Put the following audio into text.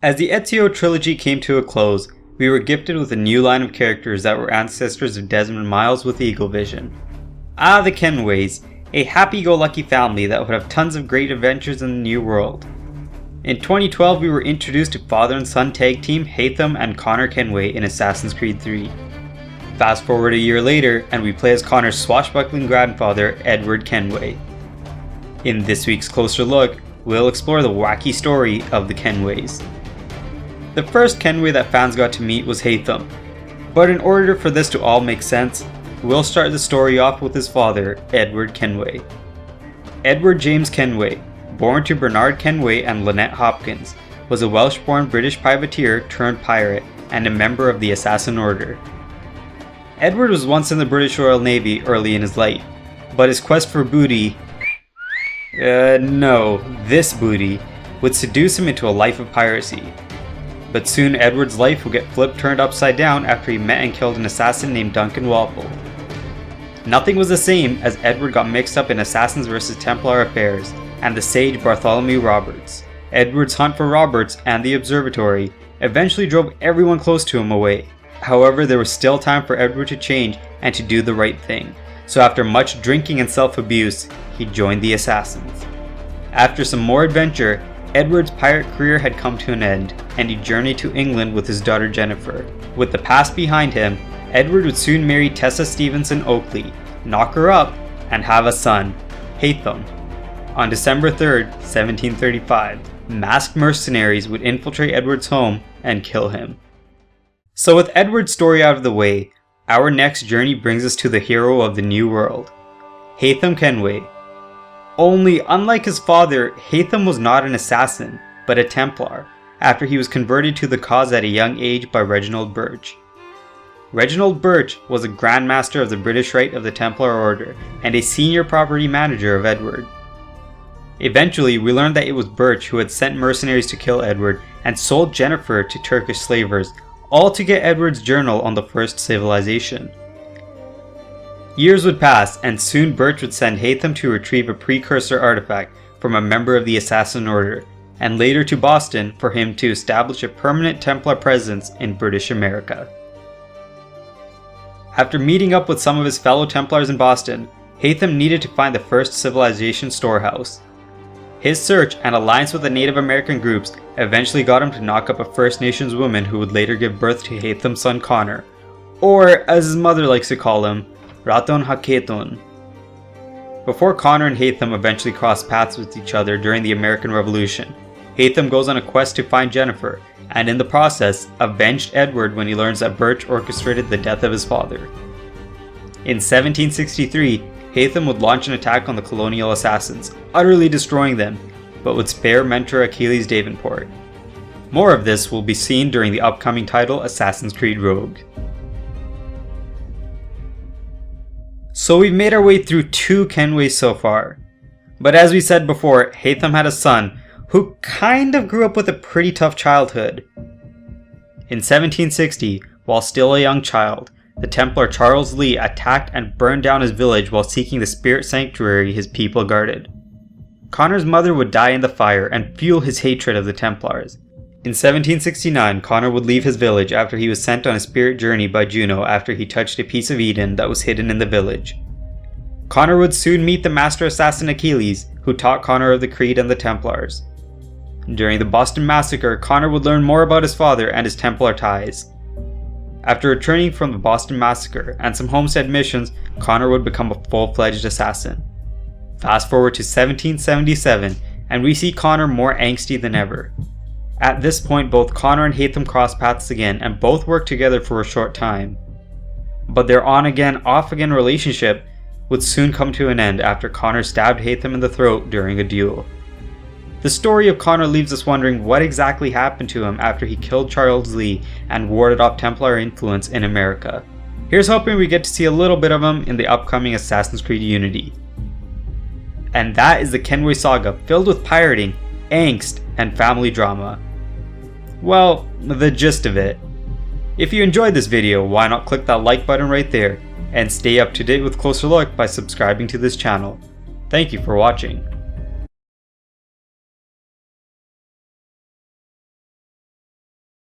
As the Ezio trilogy came to a close, we were gifted with a new line of characters that were ancestors of Desmond Miles with Eagle Vision. The Kenways, a happy-go-lucky family that would have tons of great adventures in the new world. In 2012, we were introduced to father and son tag team Haytham and Connor Kenway in Assassin's Creed 3. Fast forward a year later, and we play as Connor's swashbuckling grandfather, Edward Kenway. In this week's Closer Look, we'll explore the wacky story of the Kenways. The first Kenway that fans got to meet was Haytham, but in order for this to all make sense, we'll start the story off with his father, Edward Kenway. Edward James Kenway, born to Bernard Kenway and Lynette Hopkins, was a Welsh-born British privateer turned pirate and a member of the Assassin Order. Edward was once in the British Royal Navy early in his life, but his quest for booty, this booty, would seduce him into a life of piracy. But soon Edward's life would get turned upside down after he met and killed an assassin named Duncan Walpole. Nothing was the same as Edward got mixed up in Assassins vs Templar affairs and the sage Bartholomew Roberts. Edward's hunt for Roberts and the observatory eventually drove everyone close to him away. However, there was still time for Edward to change and to do the right thing, so after much drinking and self-abuse, he joined the Assassins. After some more adventure, Edward's pirate career had come to an end, and he journeyed to England with his daughter Jennifer. With the past behind him, Edward would soon marry Tessa Stevenson Oakley, knock her up, and have a son, Haytham. On December 3rd, 1735, masked mercenaries would infiltrate Edward's home and kill him. So with Edward's story out of the way, our next journey brings us to the hero of the New World, Haytham Kenway. Only, unlike his father, Haytham was not an assassin, but a Templar, after he was converted to the cause at a young age by Reginald Birch. Reginald Birch was a Grand Master of the British Rite of the Templar Order and a senior property manager of Edward. Eventually, we learned that it was Birch who had sent mercenaries to kill Edward and sold Jennifer to Turkish slavers, all to get Edward's journal on the first civilization. Years would pass, and soon Birch would send Haytham to retrieve a precursor artifact from a member of the Assassin Order, and later to Boston for him to establish a permanent Templar presence in British America. After meeting up with some of his fellow Templars in Boston, Haytham needed to find the first civilization storehouse. His search and alliance with the Native American groups eventually got him to knock up a First Nations woman who would later give birth to Haytham's son Connor, or as his mother likes to call him, Raton Haketon. Before Connor and Haytham eventually crossed paths with each other during the American Revolution, Haytham goes on a quest to find Jennifer, and in the process, avenged Edward when he learns that Birch orchestrated the death of his father. In 1763, Haytham would launch an attack on the colonial assassins, utterly destroying them, but would spare mentor Achilles Davenport. More of this will be seen during the upcoming title Assassin's Creed Rogue. So we've made our way through 2 Kenways so far, but as we said before, Haytham had a son who kind of grew up with a pretty tough childhood. In 1760, while still a young child, the Templar Charles Lee attacked and burned down his village while seeking the spirit sanctuary his people guarded. Connor's mother would die in the fire and fuel his hatred of the Templars. In 1769, Connor would leave his village after he was sent on a spirit journey by Juno after he touched a piece of Eden that was hidden in the village. Connor would soon meet the master assassin Achilles, who taught Connor of the Creed and the Templars. During the Boston Massacre, Connor would learn more about his father and his Templar ties. After returning from the Boston Massacre and some homestead missions, Connor would become a full-fledged assassin. Fast forward to 1777, and we see Connor more angsty than ever. At this point, both Connor and Haytham cross paths again and both work together for a short time. But their on-again, off-again relationship would soon come to an end after Connor stabbed Haytham in the throat during a duel. The story of Connor leaves us wondering what exactly happened to him after he killed Charles Lee and warded off Templar influence in America. Here's hoping we get to see a little bit of him in the upcoming Assassin's Creed Unity. And that is the Kenway Saga, filled with pirating, angst, and family drama. Well, the gist of it. If you enjoyed this video, why not click that like button right there, and stay up to date with Closer Look by subscribing to this channel. Thank you for watching.